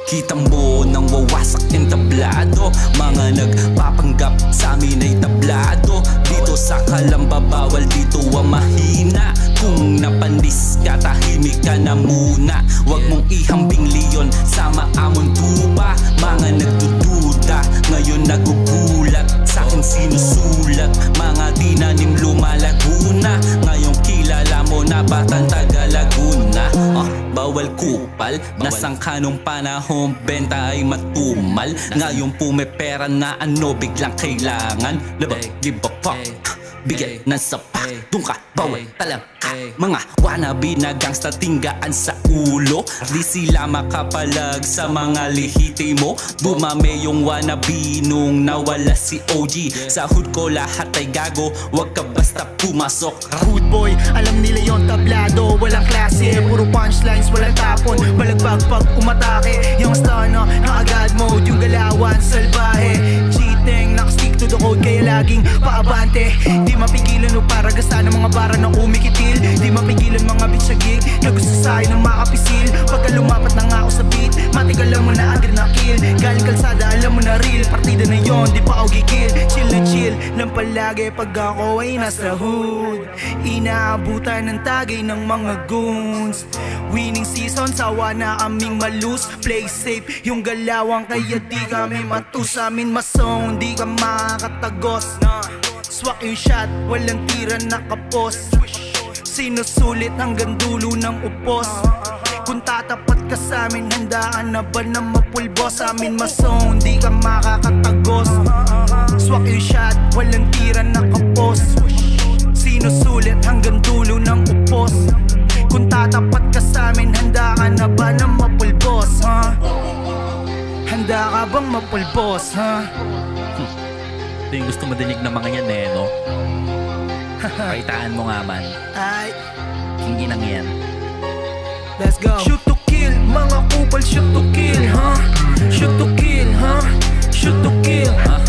Kita mo nang wawasak yung tablado. Mga nagpapanggap sa amin ay tablado. Dito sa Kalamba bawal dito ang mahina. Kung napanis ka tahimik ka na muna. Huwag mong ihambing leon sa maamon tuba. Mga nagdududa ngayon nagugulat. Sa'kin sinusulat mga dinanim lumalago na. Ngayong kilala mo na batang taga Laguna. Bawal kupal, nasang kanong panahon benta ay matumal. Ngayon pumepera na ano biglang kailangan. Never give a fuck, bigay ng sapak. Doon ka, bawal talaga. Mga wannabe na gangsta tinggaan sa ulo. Di sila makapalag sa mga lihiti mo. Dumami yung wannabe nung nawala si OG. Sa hood ko lahat ay gago, wag ka basta pumasok. Hood boy, alam nila yon tablado. Walang klase, puro punchlines, walang tapon. Balagbag pag umatake. Yung stunner, na agad mode. Yung galawan, salbahe. Cheating, nakastick to the code. Kaya laging paabante. Di mapigilan o para gasa ng mga bara na umikitil. Di mapigilan mga bitch sa gig na gusto sa'yo ng makapisil. Pagka lumapat na nga ako sa beat, matik alam mo na agad na kill. Galing kalsada, alam mo na real. Partida na yon, di pa ako gigil. Chill na chill lang palagi pag ako ay nasa hood. Inaabutan ng tagay ng mga goons. Winning season, sawa na aming malus. Play safe yung galawang kaya di kami matus. Amin masong, di ka makakatagos. Swak yung shot, walang tira nakapos. Sinusulit hanggang dulo ng upos. Kung tatapat ka sa'min, handaan na ba na mapulbos? Amin masong, di ka makakatagos. Swak yung shot, walang tira nakapos. Sinusulit hanggang dulo ng upos. Kung tatapat ka sa'min, handa ka na ba na mapulbos, ha? Handa ka bang mapulbos, ha? Ito yung gusto madinig ng mga yan eh, no? Paitaan mo nga man. Ay, Hindi nang yan. let's go. Shoot to kill, mga kupal, shoot to kill, ha? Shoot to kill, ha? Shoot to kill, ha?